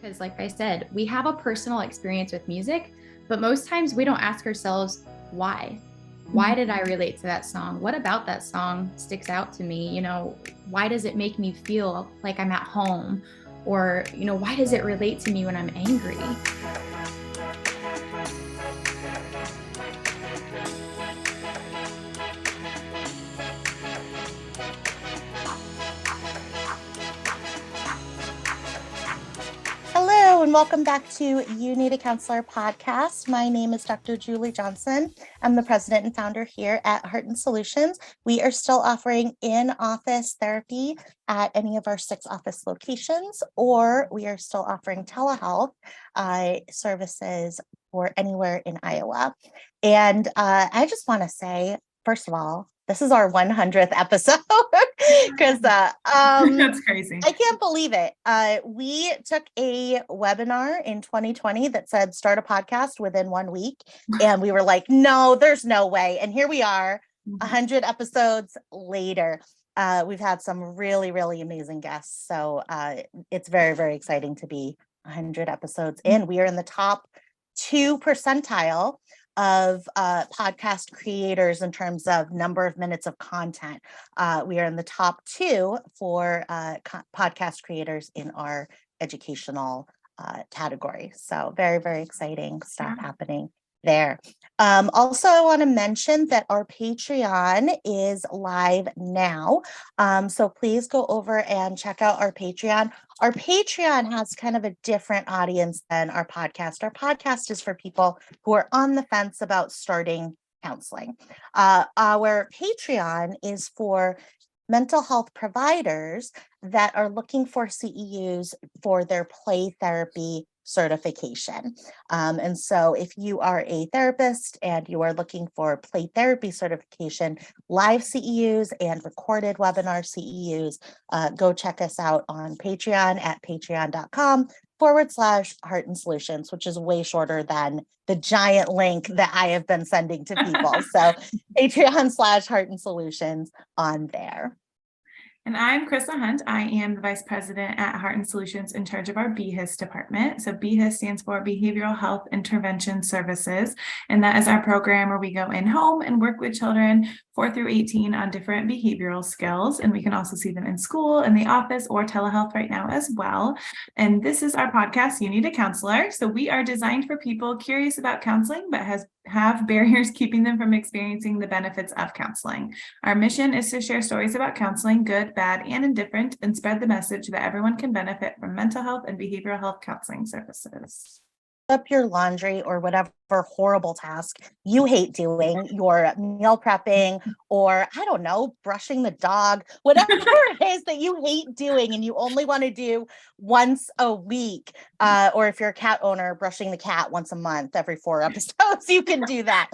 Because like I said, we have a personal experience with music, but most times we don't ask ourselves why. Why did I relate to that song? What about that song sticks out to me? Why does it make me feel like I'm at home? Or, why does it relate to me when I'm angry? Hello, and welcome back to You Need a Counselor podcast. My name is Dr. Julie Johnson. I'm the president and founder here at Heart and Solutions. We are still offering in-office therapy at any of our 6 office locations, or we are still offering telehealth services for anywhere in Iowa. And I just want to say, first of all, this is our 100th episode because That's crazy. I can't believe it. We took a webinar in 2020 that said start a podcast within 1 week. And we were like, no, there's no way. And here we are 100 episodes later. We've had some really, really amazing guests. So it's very, very exciting to be 100 episodes in. We are in the top 2 percentile of podcast creators in terms of number of minutes of content. We are in the top 2 for podcast creators in our educational category. So very, very exciting stuff happening there. Also, I want to mention that our Patreon is live now. So please go over and check out our Patreon. Our Patreon has kind of a different audience than our podcast. Our podcast is for people who are on the fence about starting counseling. Our Patreon is for mental health providers that are looking for CEUs for their play therapy certification. And so if you are a therapist and you are looking for play therapy certification, live CEUs and recorded webinar CEUs, go check us out on Patreon at patreon.com/Heart and Solutions, which is way shorter than the giant link that I have been sending to people. So Patreon/Heart and Solutions on there. And I'm Chrissa Hunt. I am the vice president at Heart and Solutions in charge of our BHIS department. So BHIS stands for Behavioral Health Intervention Services. And that is our program where we go in home and work with children 4 through 18 on different behavioral skills. And we can also see them in school, in the office, or telehealth right now as well. And this is our podcast, You Need a Counselor. So we are designed for people curious about counseling, but have barriers keeping them from experiencing the benefits of counseling. Our mission is to share stories about counseling, good, bad, and indifferent, and spread the message that everyone can benefit from mental health and behavioral health counseling services. Up your laundry or whatever horrible task you hate doing, your meal prepping, or I don't know, brushing the dog, whatever it is that you hate doing and you only want to do once a week, or if you're a cat owner, brushing the cat once a month, every 4 episodes, you can do that.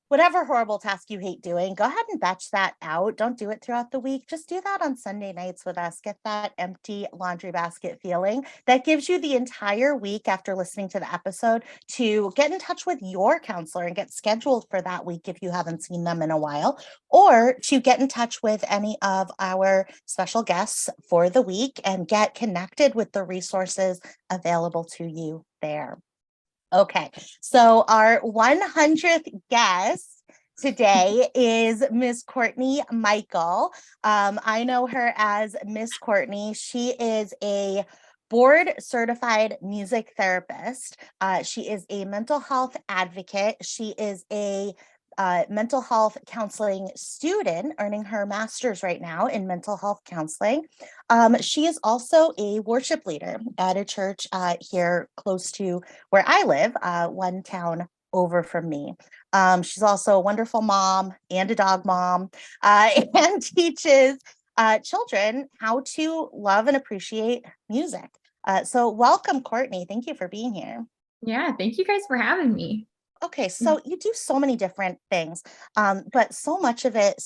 Whatever horrible task you hate doing, go ahead and batch that out. Don't do it throughout the week. Just do that on Sunday nights with us. Get that empty laundry basket feeling. That gives you the entire week after listening to the episode to get in touch with your counselor and get scheduled for that week if you haven't seen them in a while, or to get in touch with any of our special guests for the week and get connected with the resources available to you there. Okay, so our 100th guest today is Miss Courtney Michel. I know her as Miss Courtney. She is a board certified music therapist. She is a mental health advocate. She is a mental health counseling student, earning her master's right now in mental health counseling. She is also a worship leader at a church here close to where I live, one town over from me. She's also a wonderful mom and a dog mom, and teaches children how to love and appreciate music. So welcome, Courtney. Thank you for being here. Yeah, thank you guys for having me. Okay, so you do so many different things, but so much of it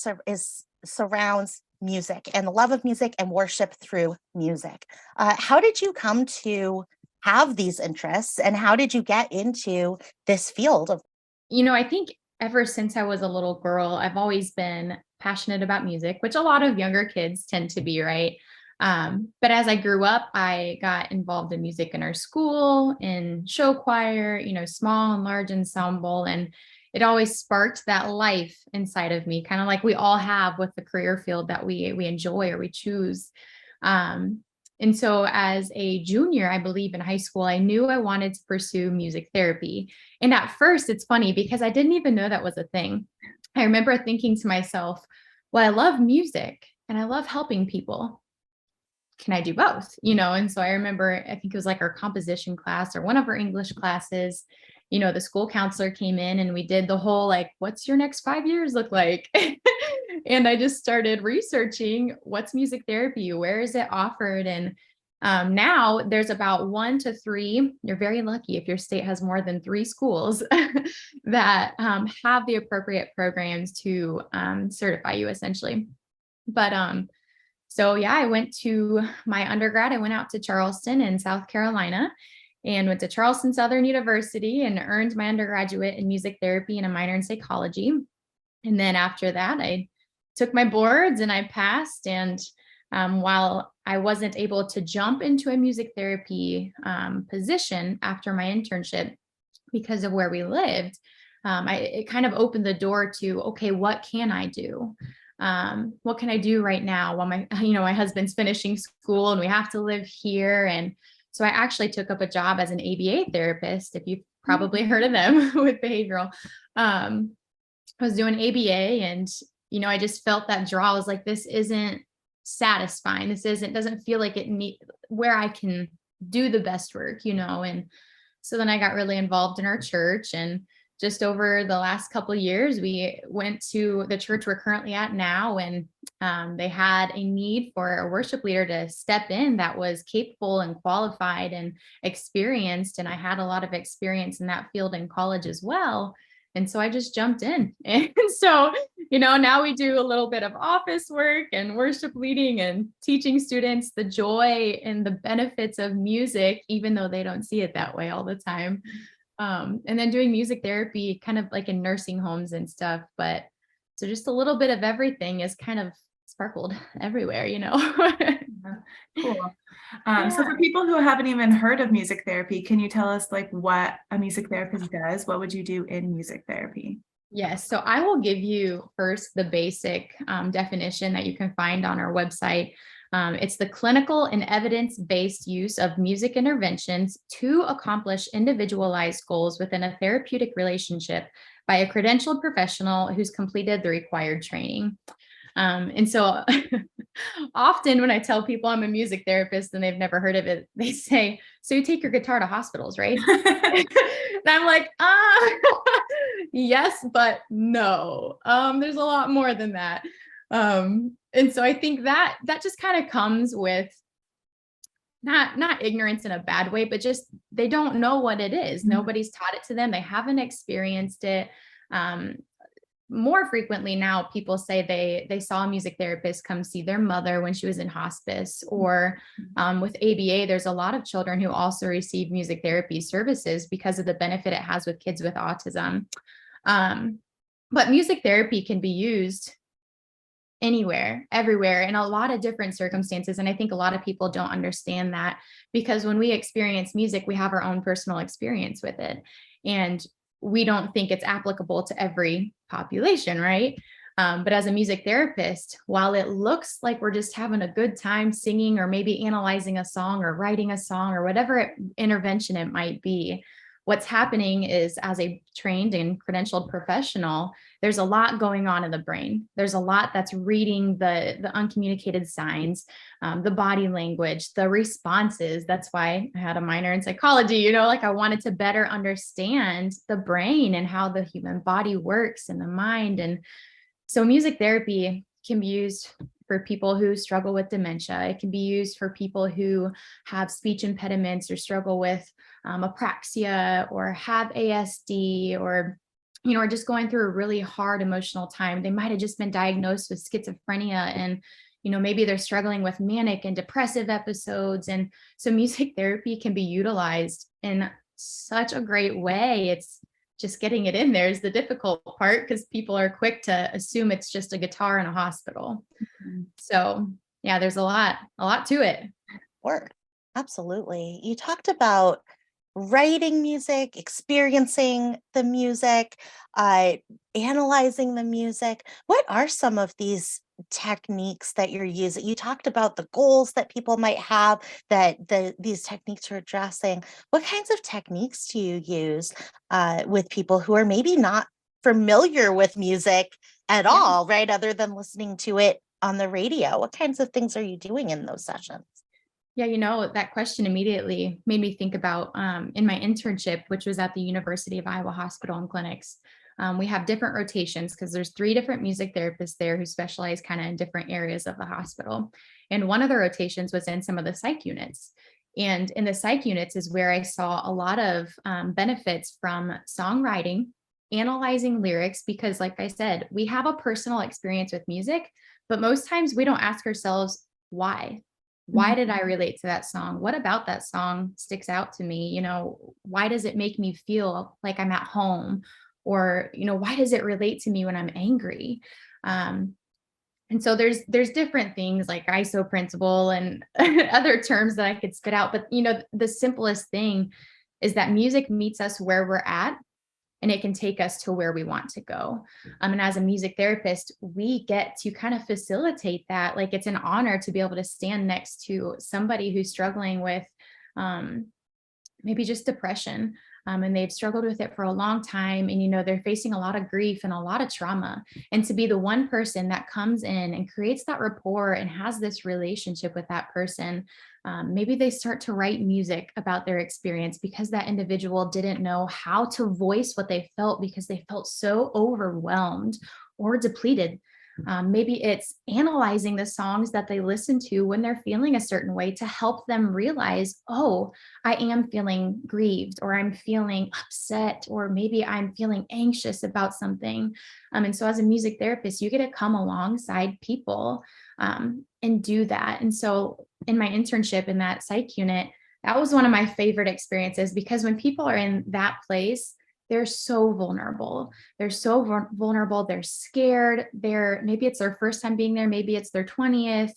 surrounds music and the love of music and worship through music. How did you come to have these interests, and how did you get into this field of? I think ever since I was a little girl, I've always been passionate about music, which a lot of younger kids tend to be, right? But as I grew up, I got involved in music in our school, in show choir, small and large ensemble. And it always sparked that life inside of me, kind of like we all have with the career field that we enjoy or we choose. Um, and so as a junior, I believe in high school, I knew I wanted to pursue music therapy. And at first, it's funny because I didn't even know that was a thing. I remember thinking to myself, well, I love music and I love helping people. Can I do both? And so I remember, I think it was like our composition class or one of our English classes, the school counselor came in and we did the whole, like, what's your next 5 years look like? And I just started researching what's music therapy, where is it offered? And now there's about 1 to 3. You're very lucky if your state has more than 3 schools that have the appropriate programs to certify you essentially. But so yeah, I went to my undergrad. I went out to Charleston in South Carolina and went to Charleston Southern University and earned my undergraduate in music therapy and a minor in psychology. And then after that, I took my boards and I passed. And while I wasn't able to jump into a music therapy position after my internship because of where we lived, it kind of opened the door to, okay, what can I do? What can I do right now while my husband's finishing school and we have to live here? And so I actually took up a job as an ABA therapist, if you've probably heard of them with behavioral. I was doing ABA and, I just felt that draw. I was like, this isn't satisfying. Doesn't feel like where I can do the best work, and so then I got really involved in our church, and just over the last couple of years, we went to the church we're currently at now, and they had a need for a worship leader to step in that was capable and qualified and experienced. And I had a lot of experience in that field in college as well. And so I just jumped in. And so, now we do a little bit of office work and worship leading and teaching students the joy and the benefits of music, even though they don't see it that way all the time. And then doing music therapy kind of like in nursing homes and stuff. But so just a little bit of everything is kind of sparkled everywhere, Cool. So for people who haven't even heard of music therapy, can you tell us like what a music therapist does? What would you do in music therapy? Yes. So I will give you first the basic definition that you can find on our website. It's the clinical and evidence-based use of music interventions to accomplish individualized goals within a therapeutic relationship by a credentialed professional who's completed the required training. And so often when I tell people I'm a music therapist and they've never heard of it, they say, so you take your guitar to hospitals, right? And I'm like, yes, but no, there's a lot more than that. And so I think that just kind of comes with not ignorance in a bad way, but just they don't know what it is. Mm-hmm. Nobody's taught it to them. They haven't experienced it. More frequently now, people say they saw a music therapist come see their mother when she was in hospice, or with ABA, there's a lot of children who also receive music therapy services because of the benefit it has with kids with autism. But music therapy can be used anywhere, everywhere, in a lot of different circumstances. And I think a lot of people don't understand that, because when we experience music, we have our own personal experience with it. And we don't think it's applicable to every population, right? But as a music therapist, while it looks like we're just having a good time singing or maybe analyzing a song or writing a song or whatever intervention it might be, what's happening is, as a trained and credentialed professional, there's a lot going on in the brain. There's a lot that's reading the uncommunicated signs, the body language, the responses. That's why I had a minor in psychology, like I wanted to better understand the brain and how the human body works and the mind. And so music therapy can be used for people who struggle with dementia. It can be used for people who have speech impediments or struggle with apraxia or have ASD, or are just going through a really hard emotional time. They might have just been diagnosed with schizophrenia, and maybe they're struggling with manic and depressive episodes. And so music therapy can be utilized in such a great way. It's just getting it in there is the difficult part, because people are quick to assume it's just a guitar in a hospital. Mm-hmm. So Yeah, there's a lot to it. Word. Absolutely. You talked about writing music, experiencing the music, analyzing the music. What are some of these techniques that you're using? You talked about the goals that people might have that these techniques are addressing. What kinds of techniques do you use with people who are maybe not familiar with music at Yeah. all, right? Other than listening to it on the radio. What kinds of things are you doing in those sessions? Yeah, that question immediately made me think about in my internship, which was at the University of Iowa Hospital and Clinics. We have different rotations because there's 3 different music therapists there who specialize kind of in different areas of the hospital. And one of the rotations was in some of the psych units. And in the psych units is where I saw a lot of benefits from songwriting, analyzing lyrics, because like I said, we have a personal experience with music, but most times we don't ask ourselves why. Why did I relate to that song? What about that song sticks out to me? Why does it make me feel like I'm at home? Or, why does it relate to me when I'm angry? And so there's different things like ISO principle and other terms that I could spit out. But, the simplest thing is that music meets us where we're at, and it can take us to where we want to go. And as a music therapist, we get to kind of facilitate that. Like, it's an honor to be able to stand next to somebody who's struggling with maybe just depression. And they've struggled with it for a long time. And, they're facing a lot of grief and a lot of trauma. And to be the one person that comes in and creates that rapport and has this relationship with that person, maybe they start to write music about their experience because that individual didn't know how to voice what they felt because they felt so overwhelmed or depleted. Maybe it's analyzing the songs that they listen to when they're feeling a certain way to help them realize, oh, I am feeling grieved, or I'm feeling upset, or maybe I'm feeling anxious about something. And so as a music therapist, you get to come alongside people and do that. And so in my internship in that psych unit, that was one of my favorite experiences, because when people are in that place, they're so vulnerable. They're so vulnerable. They're scared. Maybe it's their first time being there. Maybe it's their 20th.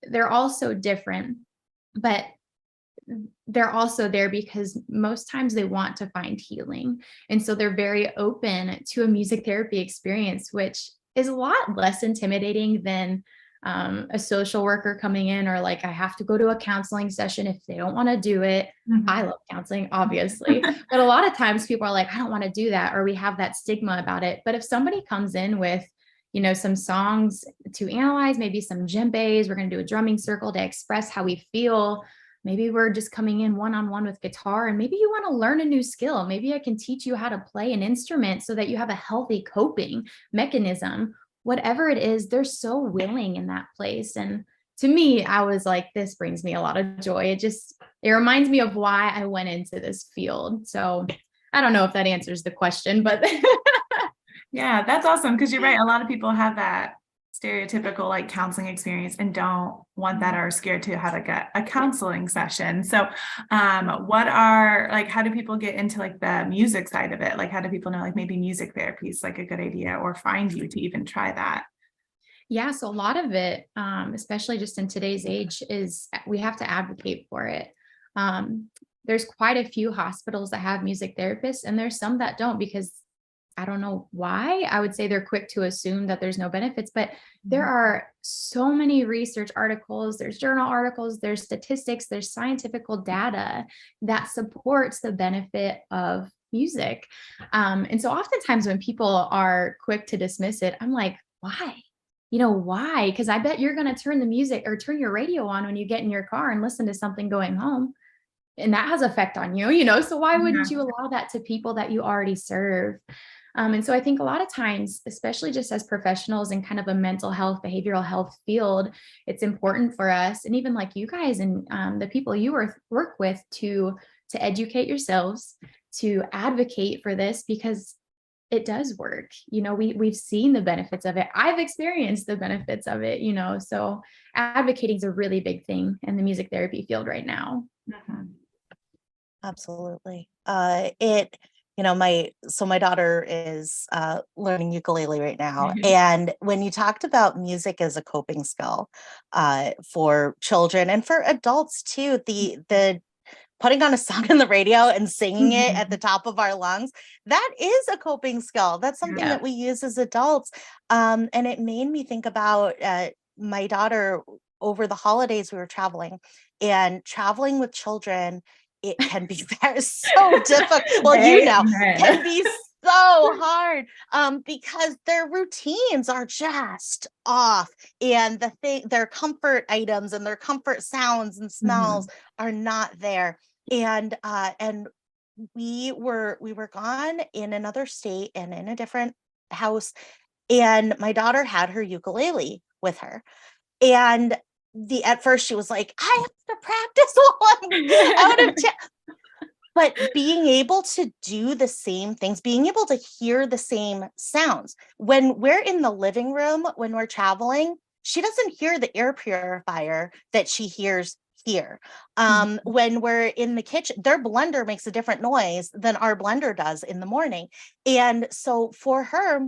They're all so different, but they're also there because most times they want to find healing. And so they're very open to a music therapy experience, which is a lot less intimidating than a social worker coming in, or like I have to go to a counseling session if they don't want to do it. I love counseling, obviously, but a lot of times people are like, I don't want to do that, or we have that stigma about it. But if somebody comes in with, some songs to analyze, maybe some djembes, we're going to do a drumming circle to express how we feel. Maybe we're just coming in one-on-one with guitar, and maybe you want to learn a new skill. Maybe I can teach you how to play an instrument so that you have a healthy coping mechanism. Whatever it is, they're so willing in that place. And to me, I was like, this brings me a lot of joy. It reminds me of why I went into this field. So I don't know if that answers the question, but yeah, that's awesome. Because you're right. A lot of people have that stereotypical like counseling experience and don't want that, or are scared to have like a counseling session. So how do people get into like the music side of it? Like, how do people know like maybe music therapy is like a good idea, or find you to even try that? Yeah, so a lot of it, especially just in today's age, is we have to advocate for it. There's quite a few hospitals that have music therapists, and there's some that don't, because I don't know why. I would say they're quick to assume that there's no benefits, but there are so many research articles, there's journal articles, there's statistics, there's scientific data that supports the benefit of music. And so oftentimes when people are quick to dismiss it, I'm like, why? Why? Because I bet you're going to turn the music or turn your radio on when you get in your car and listen to something going home. And that has effect on you, so why wouldn't you allow that to people that you already serve? And so I think a lot of times, especially just as professionals in kind of a mental health, behavioral health field, it's important for us, and even like you guys and the people you work with, to educate yourselves, to advocate for this, because it does work. We've seen the benefits of it. I've experienced the benefits of it, so advocating is a really big thing in the music therapy field right now. Absolutely. my daughter is learning ukulele right now. And when you talked about music as a coping skill for children and for adults too, the putting on a song on the radio and singing it at the top of our lungs, that is a coping skill. That's something that we use as adults. And it made me think about my daughter over the holidays. We were traveling, and traveling with children, it can be so difficult. Well, can be so hard because their routines are just off, and their comfort items and their comfort sounds and smells are not there. And we were gone in another state and in a different house, and my daughter had her ukulele with her. And at first she was like, I have to practice while I'm out of town. But being able to do the same things, being able to hear the same sounds. When we're in the living room, when we're traveling, she doesn't hear the air purifier that she hears here. When we're in the kitchen, their blender makes a different noise than our blender does in the morning. And so for her,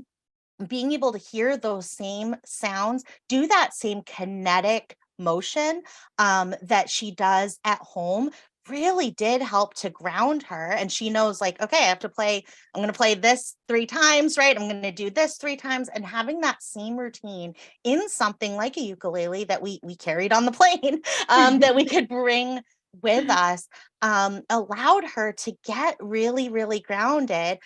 being able to hear those same sounds, do that same kinetic motion that she does at home, really did help to ground her. And she knows, like, okay, I'm going to play this 3 times, right? I'm going to do this 3 times. And having that same routine in something like a ukulele that we carried on the plane, that we could bring with us, allowed her to get really, really grounded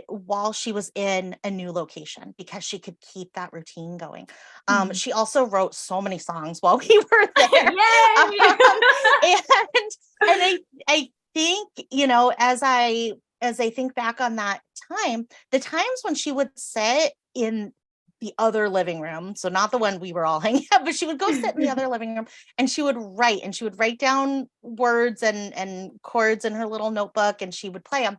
while she was in a new location, because she could keep that routine going. She also wrote so many songs while we were there. And I think, as I think back on that time, the times when she would sit in the other living room, so not the one we were all hanging out, but she would go sit in the other living room, and she would write down words and chords in her little notebook, and she would play them.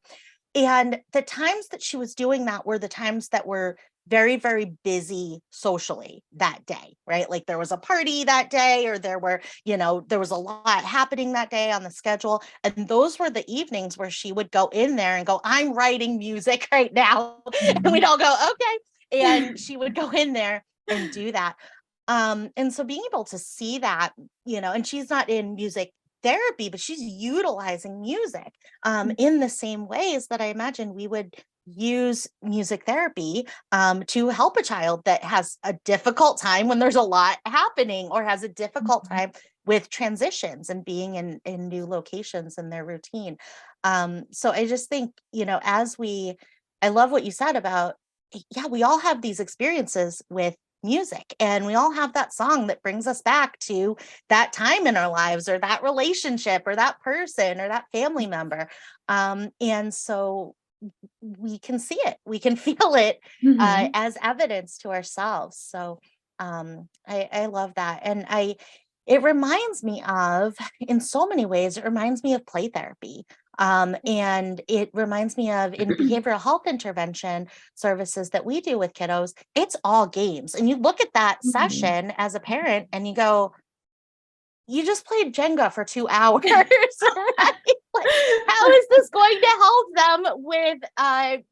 And the times that she was doing that were the times that were very, very busy socially that day, right? Like there was a party that day, or there was a lot happening that day on the schedule. And those were the evenings where she would go in there and go, I'm writing music right now. And we'd all go, okay. And she would go in there and do that. And so being able to see that, and she's not in music therapy, but she's utilizing music in the same ways that I imagine we would use music therapy to help a child that has a difficult time when there's a lot happening, or has a difficult time with transitions and being in new locations and their routine. So I just think, I love what you said about, we all have these experiences with music, and we all have that song that brings us back to that time in our lives, or that relationship, or that person, or that family member. And so we can see it, we can feel it as evidence to ourselves. So I love that. And it reminds me of, in so many ways, it reminds me of play therapy. And it reminds me of, in behavioral health intervention services that we do with kiddos, it's all games. And you look at that session as a parent and you go, you just played Jenga for 2 hours, right? Like, how is this going to help them with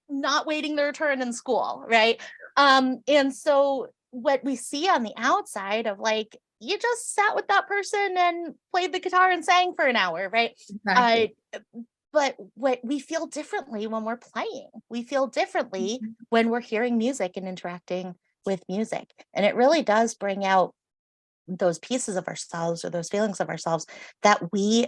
not waiting their turn in school, right? And so what we see on the outside of, like, you just sat with that person and played the guitar and sang for an hour, right? Exactly. But what we feel differently when we're playing, we feel differently when we're hearing music and interacting with music. And it really does bring out those pieces of ourselves, or those feelings of ourselves that we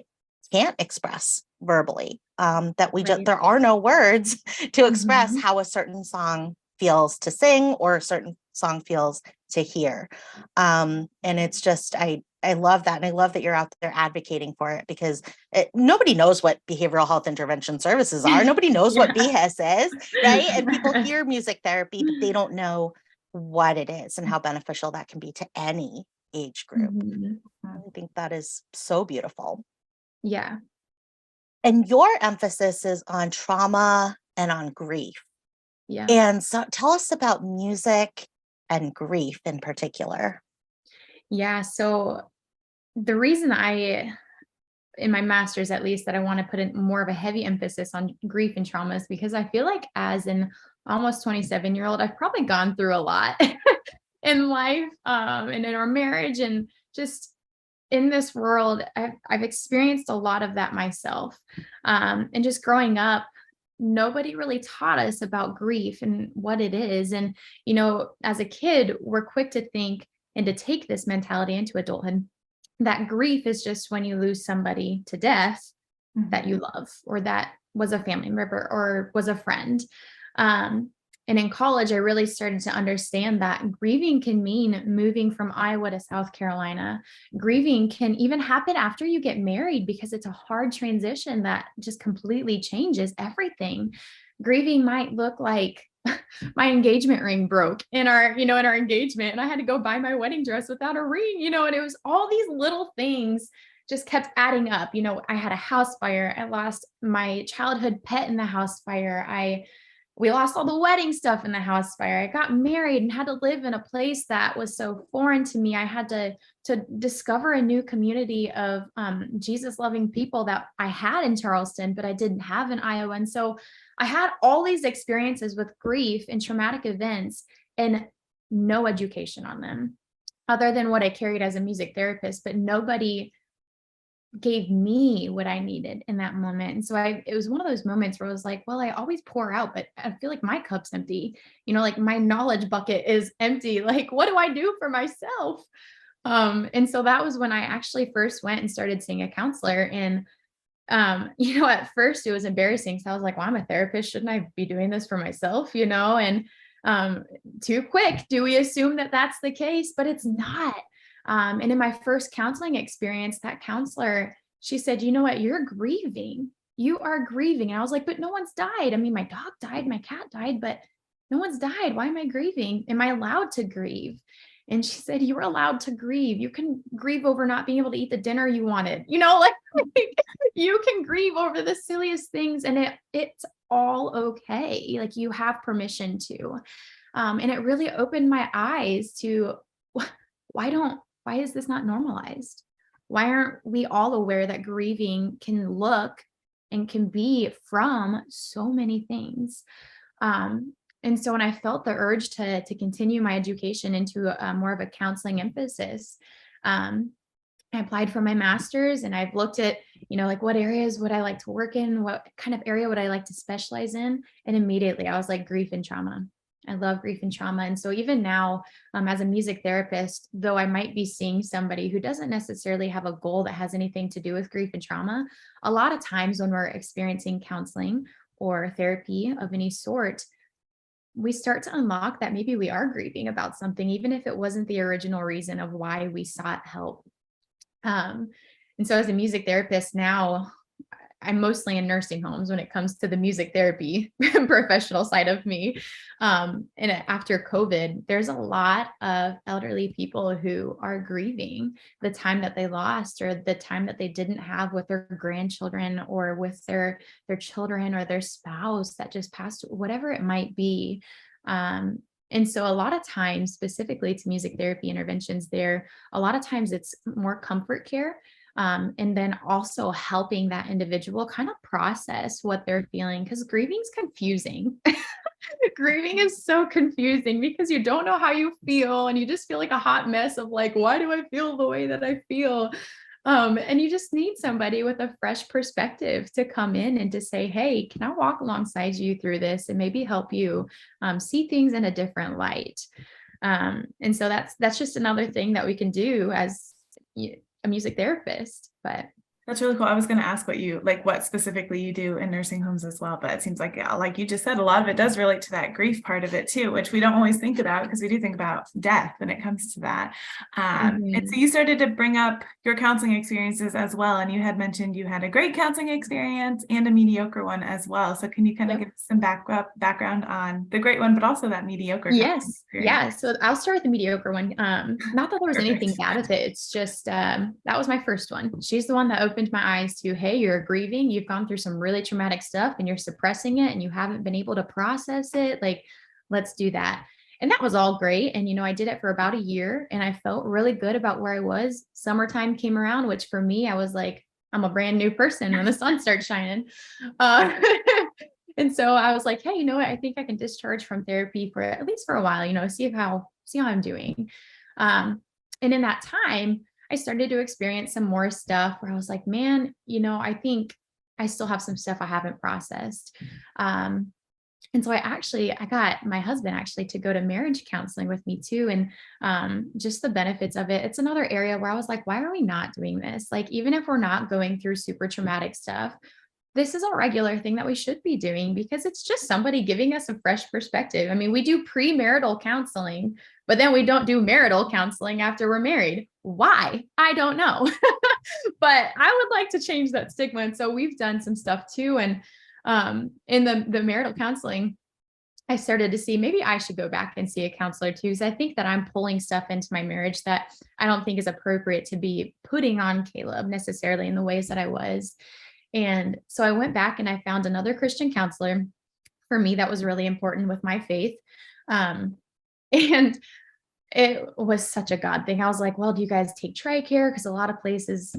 can't express verbally, that we just, there are no words to express how a certain song feels to sing, or a certain song feels to hear. And it's just, I love that. And I love that you're out there advocating for it, because nobody knows what behavioral health intervention services are. Nobody knows what BHIS is, right? And people hear music therapy, but they don't know what it is and how beneficial that can be to any age group. I think that is so beautiful. Yeah. And your emphasis is on trauma and on grief. Yeah. And so tell us about music and grief in particular. Yeah. So the reason in my master's, at least, that I want to put in more of a heavy emphasis on grief and traumas, because I feel like as an almost 27-year-old, I've probably gone through a lot in life, and in our marriage, and just in this world. I've experienced a lot of that myself. And just growing up, nobody really taught us about grief and what it is. And, as a kid, we're quick to think and to take this mentality into adulthood, that grief is just when you lose somebody to death that you love, or that was a family member or was a friend. And in college, I really started to understand that grieving can mean moving from Iowa to South Carolina. Grieving can even happen after you get married, because it's a hard transition that just completely changes everything. Grieving might look like my engagement ring broke in our engagement, and I had to go buy my wedding dress without a ring, and it was all these little things just kept adding up. I had a house fire. I lost my childhood pet in the house fire. We lost all the wedding stuff in the house fire. I got married and had to live in a place that was so foreign to me. I had to discover a new community of Jesus loving people that I had in Charleston, but I didn't have in Iowa. And so I had all these experiences with grief and traumatic events, and no education on them other than what I carried as a music therapist, but nobody gave me what I needed in that moment. And so it was one of those moments where I was like, well, I always pour out, but I feel like my cup's empty, like my knowledge bucket is empty. Like, what do I do for myself? And so that was when I actually first went and started seeing a counselor. And, at first it was embarrassing. So I was like, well, I'm a therapist. Shouldn't I be doing this for myself? And, too quick, do we assume that that's the case? But it's not. And in my first counseling experience, that counselor, she said, you know what, you're grieving. You are grieving. And I was like, but no one's died. I mean, my dog died, my cat died, but no one's died. Why am I grieving? Am I allowed to grieve? And she said, you're allowed to grieve. You can grieve over not being able to eat the dinner you wanted, like you can grieve over the silliest things, and it's all okay. Like, you have permission to. And it really opened my eyes to why is this not normalized? Why aren't we all aware that grieving can look and can be from so many things? And so when I felt the urge to continue my education into more of a counseling emphasis, I applied for my master's, and I've looked at, like, what areas would I like to work in? What kind of area would I like to specialize in? And immediately I was like, grief and trauma. I love grief and trauma. And so even now, as a music therapist, though I might be seeing somebody who doesn't necessarily have a goal that has anything to do with grief and trauma, a lot of times when we're experiencing counseling or therapy of any sort, we start to unlock that maybe we are grieving about something, even if it wasn't the original reason of why we sought help. And so as a music therapist now, I'm mostly in nursing homes when it comes to the music therapy professional side of me. And after COVID, there's a lot of elderly people who are grieving the time that they lost, or the time that they didn't have with their grandchildren, or with their children, or their spouse that just passed, whatever it might be. And so a lot of times, specifically to music therapy interventions there, a lot of times it's more comfort care. And then also helping that individual kind of process what they're feeling, because grieving is confusing. Grieving is so confusing because you don't know how you feel, and you just feel like a hot mess of like, why do I feel the way that I feel? And you just need somebody with a fresh perspective to come in and to say, hey, can I walk alongside you through this and maybe help you see things in a different light? And so that's just another thing that we can do as a music therapist. But that's really cool. I was going to ask what specifically you do in nursing homes as well, but it seems like, yeah, like you just said, a lot of it does relate to that grief part of it too, which we don't always think about, because we do think about death when it comes to that. And so you started to bring up your counseling experiences as well. And you had mentioned you had a great counseling experience and a mediocre one as well. So can you kind of give us some background on the great one, but also that mediocre? Yes. Yeah. So I'll start with the mediocre one. Not that there was anything bad with it. It's just, that was my first one. She's the one that opened my eyes to, hey, you're grieving. You've gone through some really traumatic stuff and you're suppressing it and you haven't been able to process it. Like, let's do that. And that was all great. And, I did it for about a year and I felt really good about where I was. Summertime came around, which for me, I was like, I'm a brand new person when the sun starts shining. Uh, and so I was like, hey, you know what? I think I can discharge from therapy for at least for a while, see how I'm doing. And in that time, I started to experience some more stuff where I was like, man, I think I still have some stuff I haven't processed. And so I got my husband actually to go to marriage counseling with me too. And just the benefits of it. It's another area where I was like, why are we not doing this? Like, even if we're not going through super traumatic stuff, this is a regular thing that we should be doing because it's just somebody giving us a fresh perspective. I mean, we do premarital counseling, but then we don't do marital counseling after we're married. Why? I don't know. But I would like to change that stigma. And so we've done some stuff too. And in the marital counseling, I started to see maybe I should go back and see a counselor too, because I think that I'm pulling stuff into my marriage that I don't think is appropriate to be putting on Caleb necessarily in the ways that I was. And so I went back and I found another Christian counselor for me that was really important with my faith. And it was such a God thing. I was like, well, do you guys take TRICARE? Because a lot of places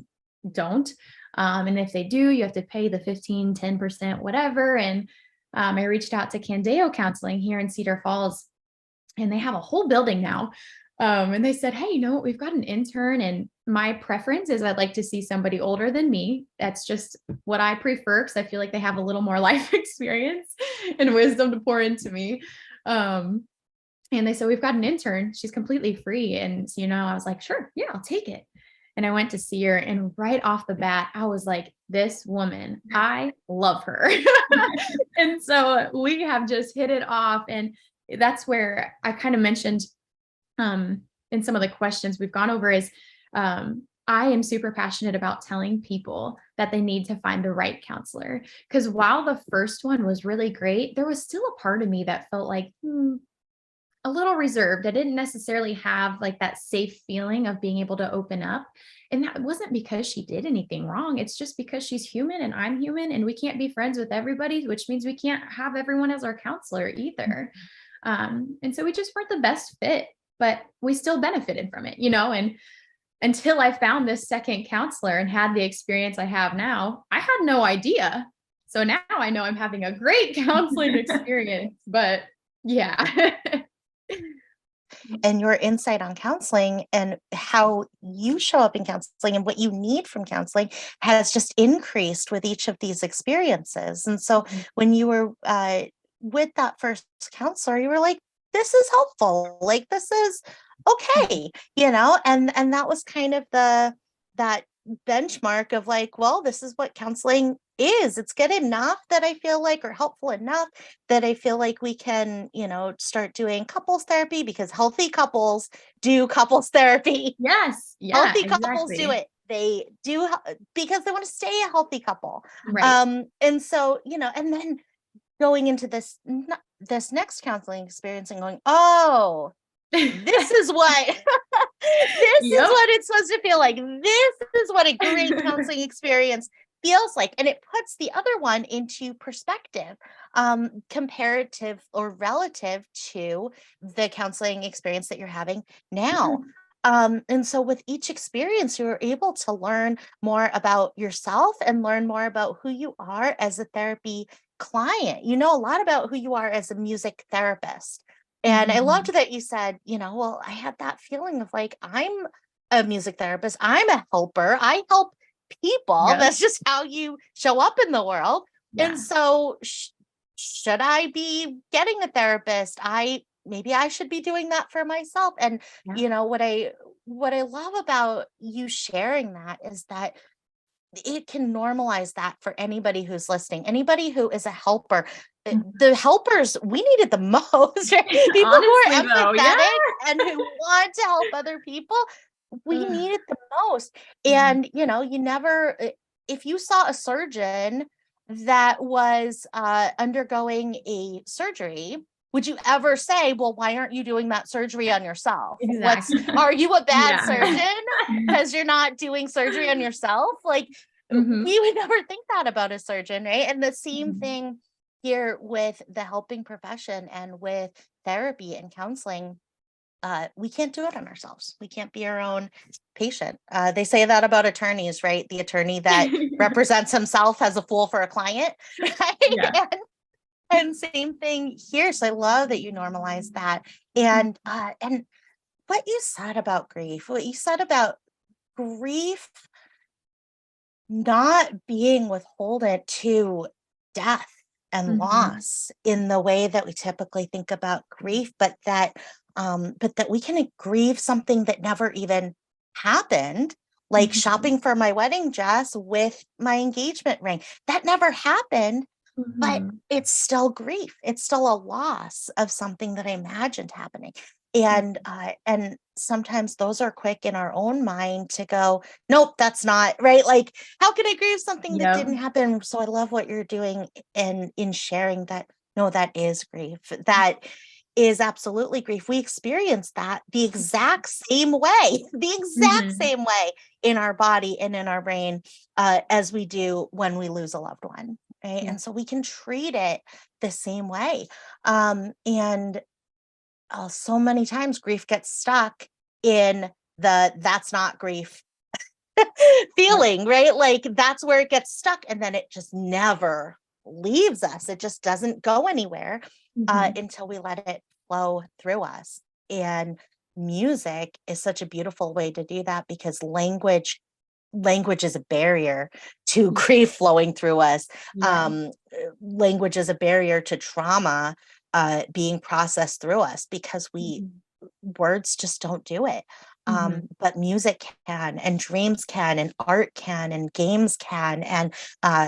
don't. And if they do, you have to pay the 15, 10%, whatever. And I reached out to Candeo Counseling here in Cedar Falls, and they have a whole building now. And they said, hey, we've got an intern, and my preference is I'd like to see somebody older than me. That's just what I prefer, because I feel like they have a little more life experience and wisdom to pour into me. And they said, we've got an intern. She's completely free. And so, I was like, sure, yeah, I'll take it. And I went to see her, and right off the bat, I was like, this woman, I love her. And so we have just hit it off. And that's where I kind of mentioned in some of the questions we've gone over is I am super passionate about telling people that they need to find the right counselor. Because while the first one was really great, there was still a part of me that felt like, a little reserved. I didn't necessarily have like that safe feeling of being able to open up. And that wasn't because she did anything wrong. It's just because she's human and I'm human, and we can't be friends with everybody, which means we can't have everyone as our counselor either. And so we just weren't the best fit, but we still benefited from it, and until I found this second counselor and had the experience I have now, I had no idea. So now I know I'm having a great counseling experience, but yeah. And your insight on counseling and how you show up in counseling and what you need from counseling has just increased with each of these experiences. And so when you were with that first counselor, you were like, this is helpful. Like, this is okay, and that was kind of that benchmark of like, well, this is what counseling is. It's good enough that I feel like, or helpful enough that I feel like we can, start doing couples therapy, because healthy couples do couples therapy. Yes. Yeah, healthy couples exactly. do it. They do because they want to stay a healthy couple. Right. And so, and then going into this next counseling experience and going, oh, this is what this is what it's supposed to feel like. This is what a great counseling experience feels like. And it puts the other one into perspective, comparative or relative to the counseling experience that you're having now. And so with each experience, you're able to learn more about yourself and learn more about who you are as a therapy client. You know a lot about who you are as a music therapist. And I loved that you said, well, I had that feeling of like, I'm a music therapist. I'm a helper. I help people. Yeah. That's just how you show up in the world. Yeah. And so should I be getting a therapist? Maybe I should be doing that for myself. And, what I love about you sharing that is that it can normalize that for anybody who's listening, anybody who is a helper. The helpers we needed the most, right? People Honestly, who are empathetic yeah. and who want to help other people, we needed the most. And, you never, if you saw a surgeon that was undergoing a surgery, would you ever say, well, why aren't you doing that surgery on yourself? Exactly. Are you a bad surgeon because you're not doing surgery on yourself? Like, we would never think that about a surgeon, right? And the same thing here with the helping profession and with therapy and counseling. we can't do it on ourselves. We can't be our own patient. They say that about attorneys, right? The attorney that represents himself as a fool for a client, right? Yeah. And same thing here. So I love that you normalize that. And what you said about grief, what you said about grief not being withholden to death and loss in the way that we typically think about grief, but that we can grieve something that never even happened, like shopping for my wedding dress with my engagement ring. That never happened, but it's still grief. It's still a loss of something that I imagined happening. And sometimes those are quick in our own mind to go, nope, that's not right. Like, how can I grieve something that didn't happen? So I love what you're doing in sharing that. No, that is grief. That is absolutely grief. We experience that the exact same way, in our body and in our brain as we do when we lose a loved one. Right. And so we can treat it the same way. And so many times grief gets stuck in that's not grief feeling, right? Like that's where it gets stuck. And then it just never leaves us. It just doesn't go anywhere until we let it flow through us. And music is such a beautiful way to do that because language is a barrier to grief flowing through us. Language is a barrier to trauma being processed through us because words just don't do it. But music can, and dreams can, and art can, and games can, and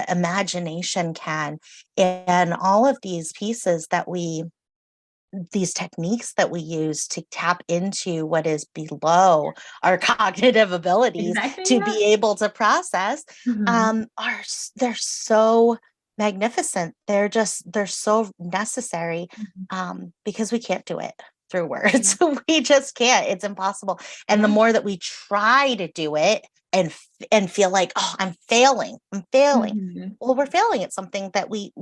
imagination can. And all of these pieces these techniques that we use to tap into what is below our cognitive abilities to be able to process they're so magnificent. They're so necessary because we can't do it through words. We just can't. It's impossible. And the more that we try to do it and feel like, oh, I'm failing. Well, we're failing at something that we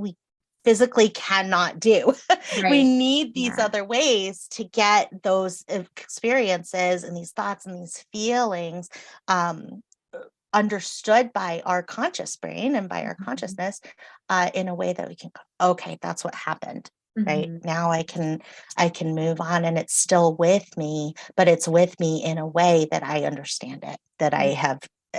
physically cannot do. We need these other ways to get those experiences and these thoughts and these feelings understood by our conscious brain and by our consciousness in a way that we can go, okay, that's what happened. Right now I can move on, and it's still with me, but it's with me in a way that I understand it, that I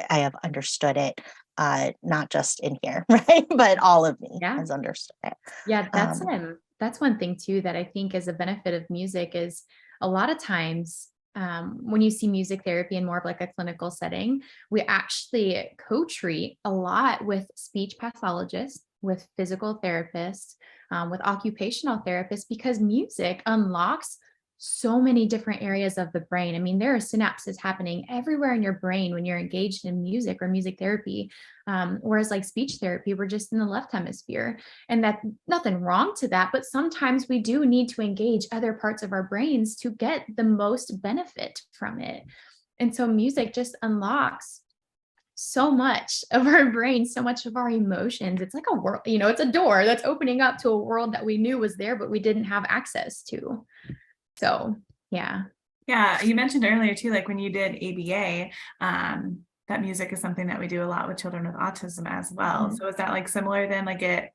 have understood it, not just in here, right? But all of me has understood it. Yeah, that's one thing too that I think is a benefit of music is a lot of times when you see music therapy in more of like a clinical setting, we actually co-treat a lot with speech pathologists, with physical therapists, with occupational therapists, because music unlocks so many different areas of the brain. I mean, there are synapses happening everywhere in your brain when you're engaged in music or music therapy. Whereas like speech therapy, we're just in the left hemisphere, and that's nothing wrong to that. But sometimes we do need to engage other parts of our brains to get the most benefit from it. And so music just unlocks so much of our brain, so much of our emotions. It's like a world, it's a door that's opening up to a world that we knew was there, but we didn't have access to. So, yeah. Yeah. You mentioned earlier too, like when you did ABA, that music is something that we do a lot with children with autism as well. So is that like similar then? I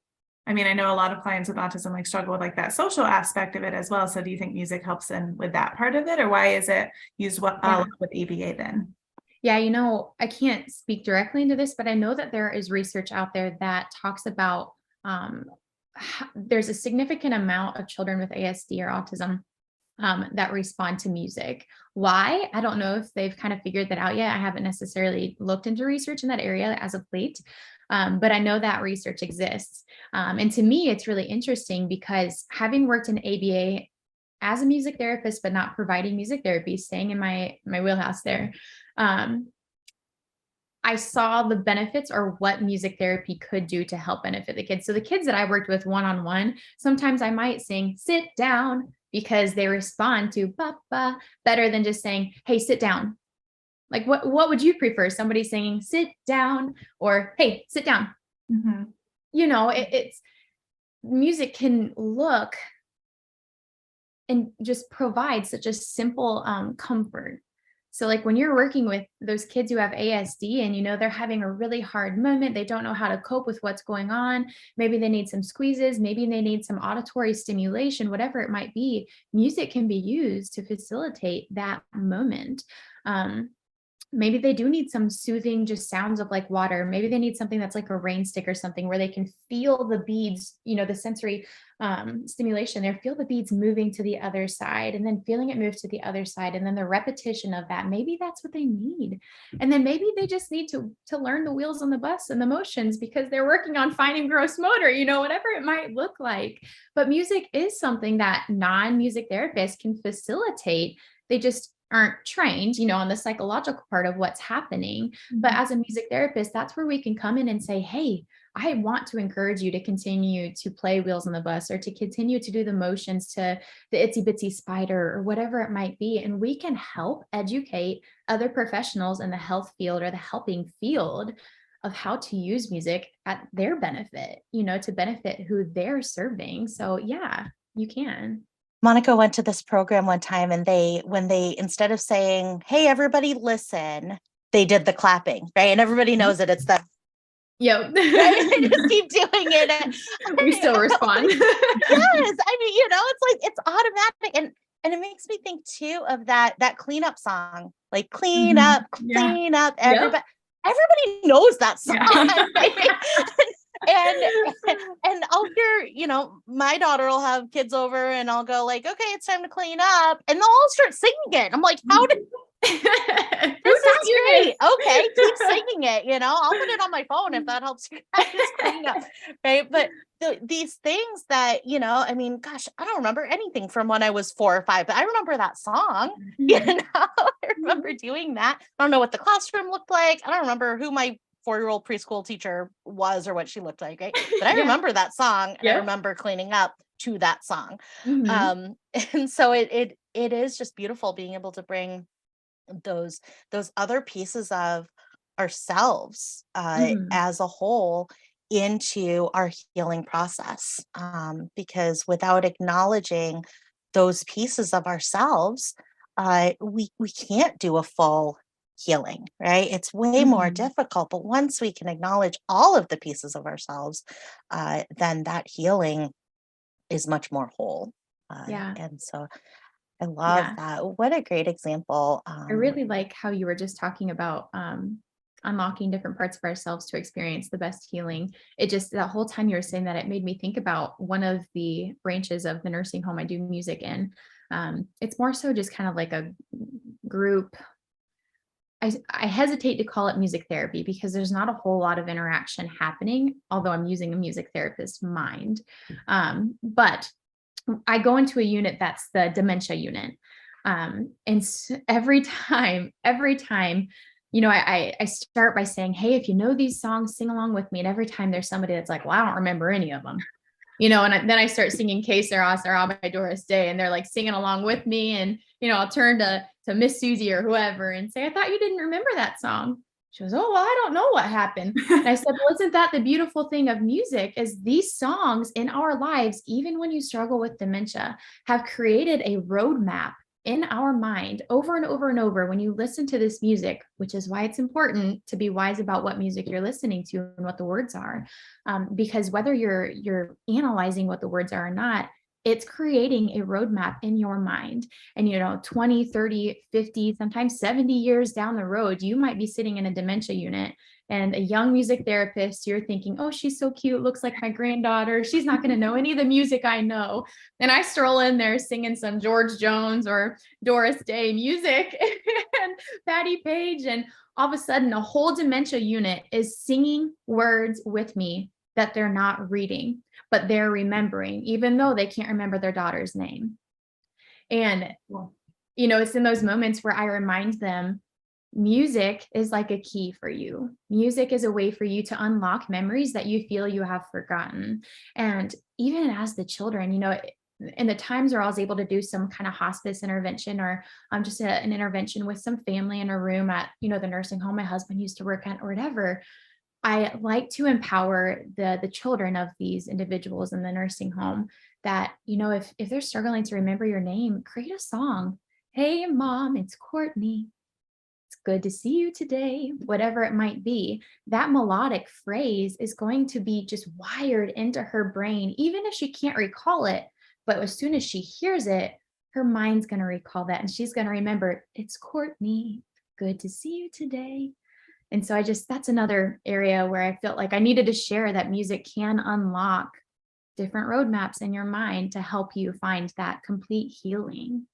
know a lot of clients with autism like struggle with like that social aspect of it as well. So do you think music helps in with that part of it, or why is it used with ABA then? Yeah, I can't speak directly into this, but I know that there is research out there that talks about there's a significant amount of children with ASD or autism that respond to music. Why? I don't know if they've kind of figured that out yet. I haven't necessarily looked into research in that area as of late, but I know that research exists. And to me, it's really interesting because having worked in ABA as a music therapist, but not providing music therapy, staying in my wheelhouse there, I saw the benefits or what music therapy could do to help benefit the kids. So the kids that I worked with one-on-one, sometimes I might sing, sit down, because they respond to ba better than just saying, hey, sit down. Like what would you prefer? Somebody singing, sit down, or hey, sit down. It's music can look and just provide such a simple comfort. So like when you're working with those kids who have ASD and, they're having a really hard moment, they don't know how to cope with what's going on. Maybe they need some squeezes, maybe they need some auditory stimulation, whatever it might be. Music can be used to facilitate that moment. Maybe they do need some soothing just sounds of like water. Maybe they need something that's like a rain stick or something where they can feel the beads, the sensory stimulation there, feel the beads moving to the other side and then feeling it move to the other side. And then the repetition of that, maybe that's what they need. And then maybe they just need to learn the wheels on the bus and the motions because they're working on fine and gross motor, whatever it might look like. But music is something that non-music therapists can facilitate. They just aren't trained, on the psychological part of what's happening. But as a music therapist, that's where we can come in and say, hey, I want to encourage you to continue to play Wheels on the Bus or to continue to do the motions to the itsy bitsy spider or whatever it might be. And we can help educate other professionals in the health field or the helping field of how to use music at their benefit, to benefit who they're serving. So yeah, you can. Monica went to this program one time and when they, instead of saying, hey, everybody listen, they did the clapping, right? And everybody knows it. It's the, yep. right? They just keep doing it. We still respond. Yes. I mean, it's like, it's automatic. And it makes me think too of that cleanup song, like clean up, everybody. Yep. Everybody knows that song. Yeah. And I'll hear, my daughter will have kids over and I'll go like, okay, it's time to clean up. And they'll all start singing it. I'm like, how did this is great. Okay, keep singing it, I'll put it on my phone if that helps you guys clean up. Right. But these things that, I mean, gosh, I don't remember anything from when I was 4 or 5, but I remember that song. I remember doing that. I don't know what the classroom looked like. I don't remember who my 4-year-old preschool teacher was or what she looked like, right? But I remember that song and I remember cleaning up to that song. And so it is just beautiful being able to bring those other pieces of ourselves as a whole into our healing process. Because without acknowledging those pieces of ourselves, we can't do a full healing, right? It's way more difficult, but once we can acknowledge all of the pieces of ourselves, then that healing is much more whole. And so I love that. What a great example. I really like how you were just talking about unlocking different parts of ourselves to experience the best healing. It just, that whole time you were saying that, it made me think about one of the branches of the nursing home I do music in. It's more so just kind of like a group. I hesitate to call it music therapy because there's not a whole lot of interaction happening, although I'm using a music therapist's mind. But I go into a unit that's the dementia unit. And every time, I start by saying, hey, if you know these songs, sing along with me. And every time there's somebody that's like, well, I don't remember any of them. And then I start singing Que Sera, Sera by Doris Day, and they're like singing along with me. And, I'll turn to Miss Susie or whoever and say, I thought you didn't remember that song. She goes, oh, well, I don't know what happened. And I said, well, isn't that the beautiful thing of music is these songs in our lives, even when you struggle with dementia, have created a roadmap in our mind over and over and over when you listen to this music, which is why it's important to be wise about what music you're listening to and what the words are. Because whether you're analyzing what the words are or not, it's creating a roadmap in your mind. And, 20, 30, 50, sometimes 70 years down the road, you might be sitting in a dementia unit and a young music therapist, you're thinking, oh, she's so cute. Looks like my granddaughter. She's not going to know any of the music I know. And I stroll in there singing some George Jones or Doris Day music and Patti Page. And all of a sudden, a whole dementia unit is singing words with me that they're not reading, but they're remembering, even though they can't remember their daughter's name. And, it's in those moments where I remind them, music is like a key for you. Music is a way for you to unlock memories that you feel you have forgotten. And even as the children, in the times where I was able to do some kind of hospice intervention or just an intervention with some family in a room at, the nursing home my husband used to work at or whatever, I like to empower the children of these individuals in the nursing home that, if they're struggling to remember your name, create a song. Hey, mom, it's Courtney. It's good to see you today, whatever it might be. That melodic phrase is going to be just wired into her brain, even if she can't recall it. But as soon as she hears it, her mind's going to recall that and she's going to remember, it's Courtney. Good to see you today. And so that's another area where I felt like I needed to share that music can unlock different roadmaps in your mind to help you find that complete healing.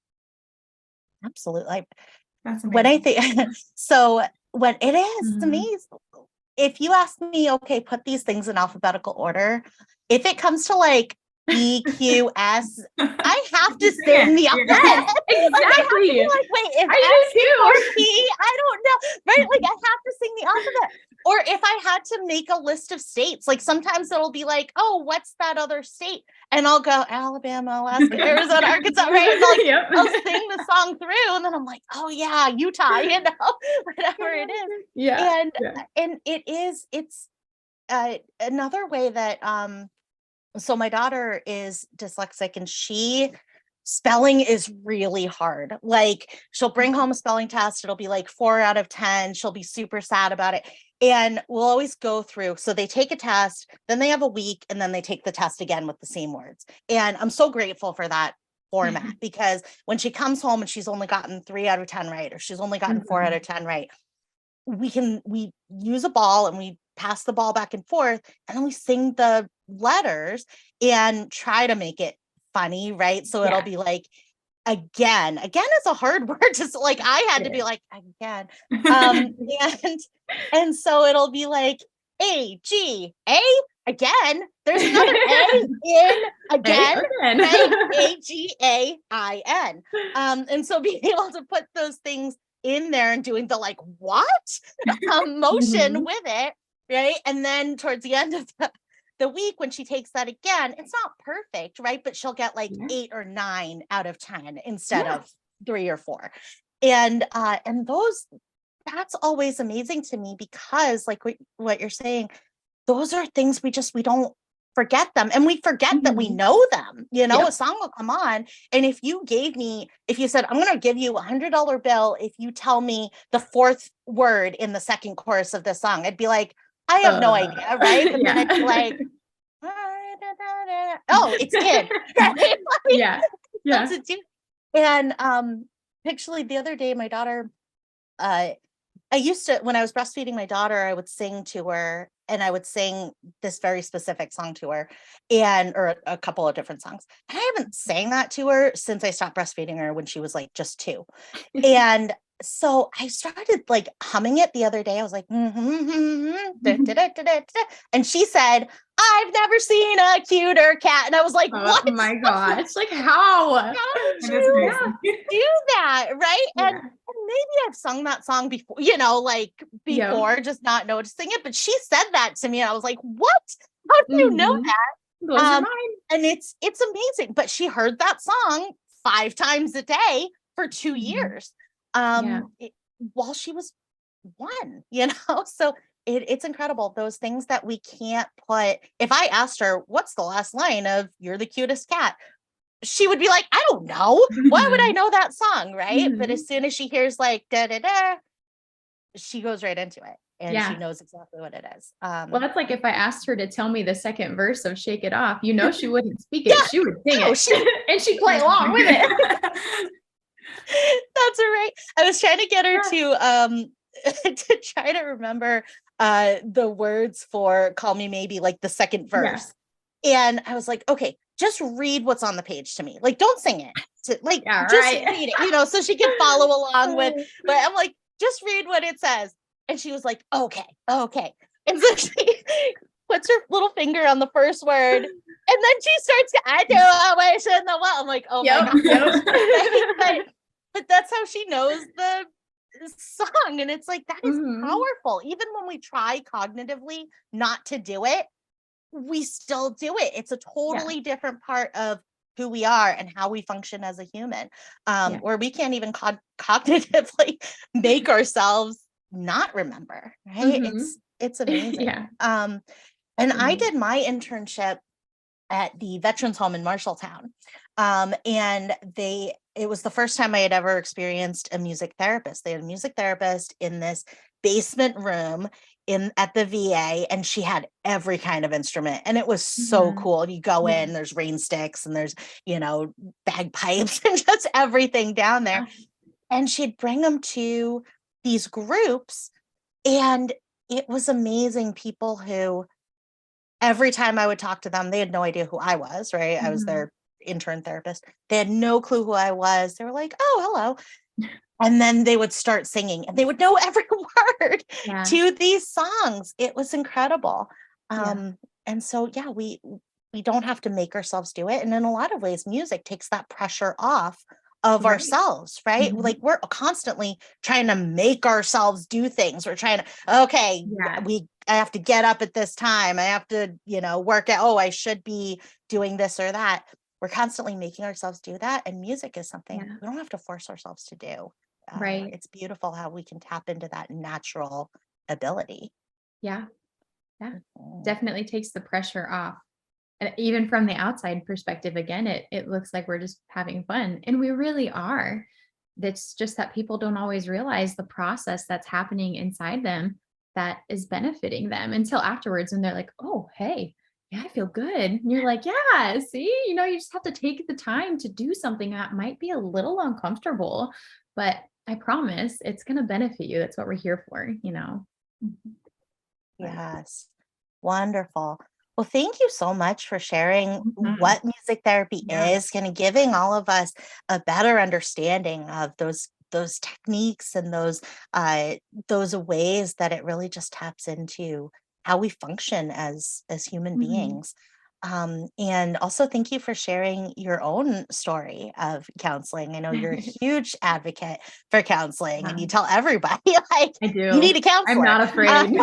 Absolutely. That's When I amazing. think so, when it is Mhm. amazing. If you ask me, okay, put these things in alphabetical order. If it comes to like EQS, I have to sing the Yeah. alphabet. Yes, Like, I have to be exactly. like, wait, if I S do before too. P, I don't know, right? Like I have to sing the alphabet. Or if I had to make a list of states, like sometimes it'll be like, oh, what's that other state? And I'll go Alabama, Alaska, Arizona, Arkansas, right? And like Yep. I'll sing the song through, and then I'm like, oh yeah, Utah, whatever it is. Yeah. Yeah. And it's another way that so my daughter is dyslexic, and spelling is really hard. Like she'll bring home a spelling test, it'll be like 4 out of 10, she'll be super sad about it, and we'll always go through. So they take a test, then they have a week, and then they take the test again with the same words. And I'm so grateful for that format, because when she comes home and she's only gotten 3 out of 10 right, or she's only gotten 4 out of 10 right, we use a ball and we pass the ball back and forth, and then we sing the letters and try to make it funny, right? So it'll be like again is a hard word to, like, I had to be like again. And so it'll be like A-G-A again, there's another A in again, right? A-G-A-I-N. And so being able to put those things in there and doing the like what motion with it, right? And then towards the end of the week, when she takes that again, it's not perfect, right? But she'll get like 8 or 9 out of 10 instead of 3 or 4. And that's always amazing to me, because like what you're saying, those are things we don't forget them, and we forget that we know them. A song will come on, and if you said, I'm going to give you $100 bill if you tell me the 4th word in the second chorus of this song, I'd be like, I have no idea, right? But then I'd be like, oh, it's kid, right? Yeah. And actually the other day, my daughter, I used to, when I was breastfeeding my daughter, I would sing to her, and I would sing this very specific song to her, or a couple of different songs. And I haven't sang that to her since I stopped breastfeeding her when she was like just 2. And so I started like humming it the other day. I was like, and she said, I've never seen a cuter cat. And I was like, what? Oh my gosh. Like how did you do that? Right. And maybe I've sung that song before, just not noticing it. But she said that to me, and I was like, what? How do you know that? Blows your mind. And it's amazing. But she heard that song 5 times a day for 2 years. While she was 1, so it's incredible. Those things that we can't put. If I asked her, what's the last line of You're the Cutest Cat? She would be like, I don't know. Why would I know that song? Right. But as soon as she hears like da da da, she goes right into it, and she knows exactly what it is. Well, that's like if I asked her to tell me the second verse of Shake It Off, she wouldn't speak it. She would sing it. And she'd play along with it. That's right. I was trying to get her to try to remember the words for Call Me Maybe, like the second verse. And I was like, okay, just read what's on the page to me. Like, don't sing it. Read it, so she can follow along with, but I'm like, just read what it says. And she was like, okay. And so she puts her little finger on the first word, and then she starts, I do always in the well. I'm like, oh my God. But that's how she knows the song. And it's like, that is powerful. Even when we try cognitively not to do it, we still do it. It's a totally different part of who we are and how we function as a human, where we can't even cognitively make ourselves not remember, right? It's amazing. Yeah. And I did my internship at the Veterans Home in Marshalltown. And it was the first time I had ever experienced a music therapist. They had a music therapist in this basement room at the VA, and she had every kind of instrument. And it was so cool. You go in, there's rain sticks and there's, bagpipes and just everything down there. And she'd bring them to these groups, and it was amazing. People who, every time I would talk to them, they had no idea who I was, right? I was their intern therapist. They had no clue who I was. They were like, oh, hello. And then they would start singing, and they would know every word to these songs. It was incredible. And so, we don't have to make ourselves do it. And in a lot of ways, music takes that pressure off of ourselves, right? Like, we're constantly trying to make ourselves do things. We're trying to, I have to get up at this time. I have to, work out. Oh, I should be doing this or that. We're constantly making ourselves do that. And music is something we don't have to force ourselves to do. Right. It's beautiful how we can tap into that natural ability. Yeah. Definitely takes the pressure off. And even from the outside perspective, again, it looks like we're just having fun, and we really are. That's just that people don't always realize the process that's happening inside them that is benefiting them until afterwards. And they're like, oh, hey, I feel good. And you're like, yeah, see, you just have to take the time to do something that might be a little uncomfortable, but I promise it's going to benefit you. That's what we're here for, Yes. Wonderful. Well, thank you so much for sharing what music therapy is, kind of giving all of us a better understanding of those techniques and those ways that it really just taps into how we function as human beings. And also thank you for sharing your own story of counseling. I know you're a huge advocate for counseling, and you tell everybody, like, I do. You need a counselor. I'm not afraid.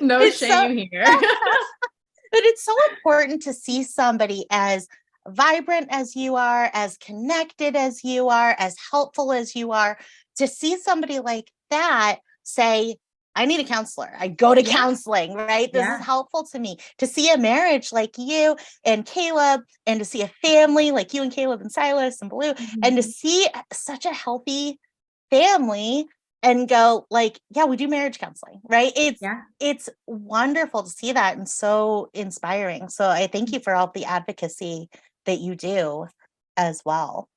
No shame here. But it's so important to see somebody as vibrant as you are, as connected as you are, as helpful as you are, to see somebody like that say, I need a counselor. I go to counseling, right? This is helpful to me. To see a marriage like you and Caleb, and to see a family like you and Caleb and Silas and Blue, and to see such a healthy family and go like, we do marriage counseling, right? It's wonderful to see that, and so inspiring. So I thank you for all the advocacy that you do as well.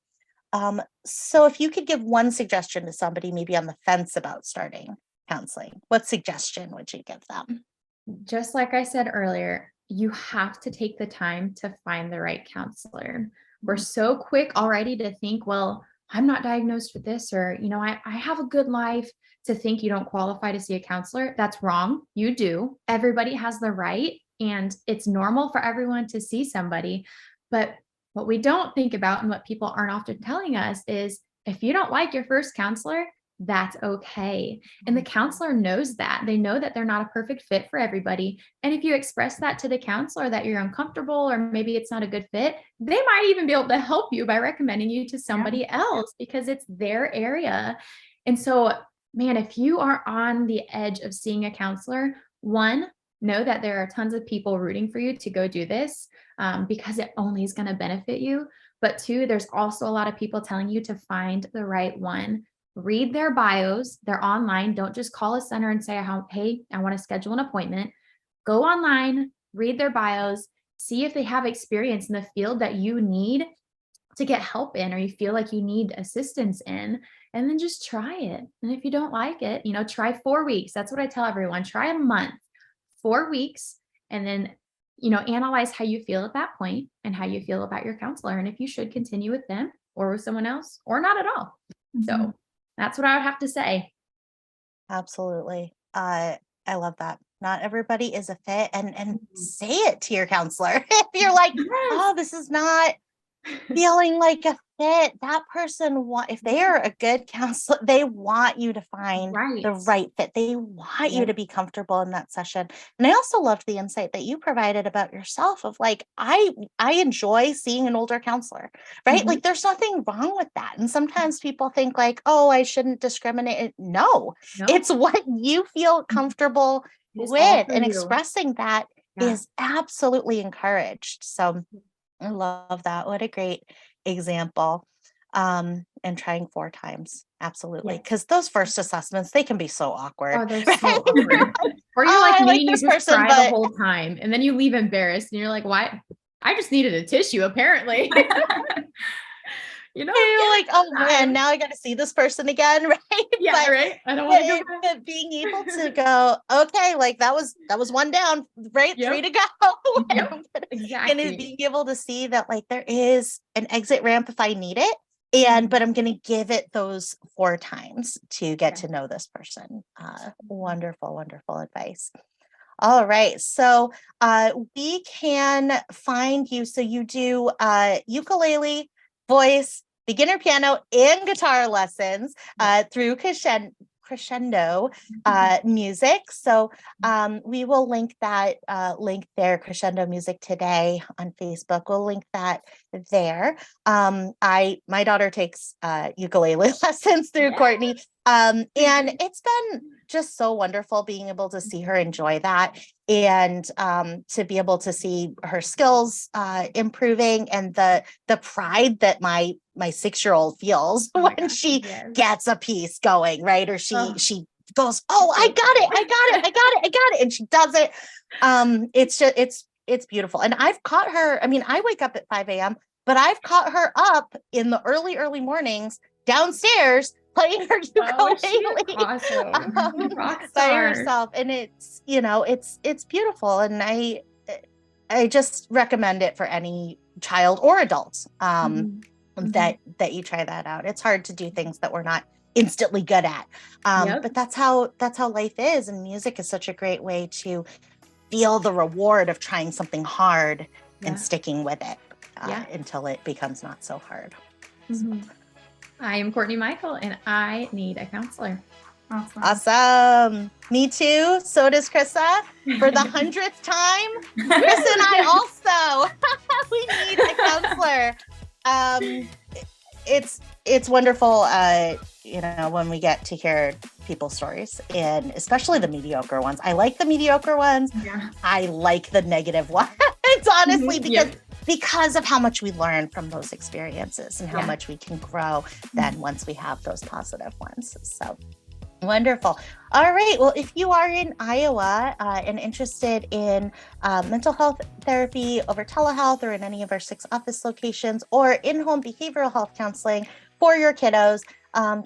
So if you could give one suggestion to somebody maybe on the fence about starting counseling, what suggestion would you give them? Just like I said earlier, you have to take the time to find the right counselor. We're so quick already to think, well, I'm not diagnosed with this, or, I have a good life, to think you don't qualify to see a counselor. That's wrong. You do. Everybody has the right, and it's normal for everyone to see somebody. But what we don't think about, and what people aren't often telling us, is if you don't like your first counselor, that's okay. And the counselor knows that. They know that they're not a perfect fit for everybody. And if you express that to the counselor, that you're uncomfortable, or maybe it's not a good fit, they might even be able to help you by recommending you to somebody else, because it's their area. And so, man, if you are on the edge of seeing a counselor, one, know that there are tons of people rooting for you to go do this, because it only is going to benefit you. But two, there's also a lot of people telling you to find the right one. Read their bios. They're online. Don't just call a center and say, hey, I want to schedule an appointment. Go online, read their bios, see if they have experience in the field that you need to get help in, or you feel like you need assistance in, and then just try it. And if you don't like it, try 4 weeks. That's what I tell everyone. Try a month, 4 weeks, and then, analyze how you feel at that point and how you feel about your counselor, and if you should continue with them or with someone else or not at all. So that's what I would have to say. Absolutely. I love that. Not everybody is a fit, and say it to your counselor. If you're like, oh, this is not feeling like a fit. That person if they are a good counselor, they want you to find the right fit. They want you to be comfortable in that session. And I also loved the insight that you provided about yourself of like, I enjoy seeing an older counselor, right? Like there's nothing wrong with that. And sometimes people think like, oh, I shouldn't discriminate. No, it's what you feel comfortable with, and expressing that is absolutely encouraged. So I love that. What a great example. And trying 4 times. Absolutely. Because those first assessments, they can be so awkward. Oh, they're so awkward. Or you're like me, you just cry the whole time. And then you leave embarrassed and you're like, why? I just needed a tissue, apparently. You know, you're like, oh man, now I got to see this person again, right? Yeah, right. I don't want to go back. But being able to go, okay, like that was 1 down, right? 3 to go. Exactly. And being able to see that like there is an exit ramp if I need it. But I'm going to give it those 4 times to get to know this person. Wonderful, wonderful advice. All right. So we can find you. So you do ukulele, voice, beginner piano, and guitar lessons through Crescendo Music. So we will link that link there, Crescendo Music Today on Facebook. We'll link that there. My daughter takes ukulele lessons through Courtney. And it's been just so wonderful being able to see her enjoy that, and to be able to see her skills improving, and the pride that my 6-year-old feels when she gets a piece going, right? Or she goes, oh, I got it. And she does it. It's just, it's beautiful. And I've caught her, I mean, I wake up at 5 a.m., but I've caught her up in the early mornings downstairs playing her ukulele by herself. And it's, it's beautiful. And I just recommend it for any child or adult that you try that out. It's hard to do things that we're not instantly good at. But that's how life is. And music is such a great way to feel the reward of trying something hard and sticking with it until it becomes not so hard. So. I am Courtney Michel, and I need a counselor. Awesome. Me too. So does Chrissa. For the 100th time, Chrissa and I also, we need a counselor. It's wonderful, when we get to hear people's stories, and especially the mediocre ones. I like the mediocre ones. Yeah. I like the negative ones, honestly, because of how much we learn from those experiences and how much we can grow then once we have those positive ones. So wonderful. All right. Well, if you are in Iowa and interested in mental health therapy over telehealth, or in any of our 6 office locations, or in-home behavioral health counseling for your kiddos,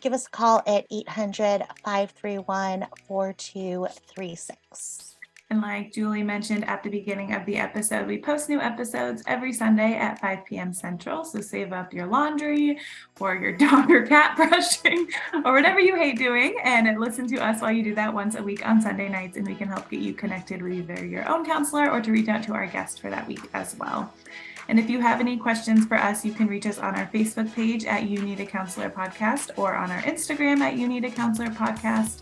give us a call at 800-531-4236. And like Julie mentioned at the beginning of the episode, we post new episodes every Sunday at 5 p.m. Central. So save up your laundry or your dog or cat brushing or whatever you hate doing, and listen to us while you do that once a week on Sunday nights. And we can help get you connected with either your own counselor or to reach out to our guest for that week as well. And if you have any questions for us, you can reach us on our Facebook page at You Need a Counselor Podcast, or on our Instagram at You Need a Counselor Podcast.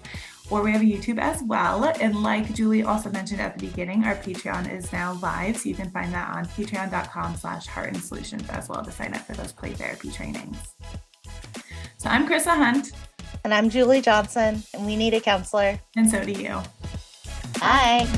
Or we have a YouTube as well. And like Julie also mentioned at the beginning, our Patreon is now live. So you can find that on patreon.com/Heart and Solutions as well to sign up for those play therapy trainings. So I'm Chrissa Hunt. And I'm Julie Johnson, and we need a counselor. And so do you. Bye.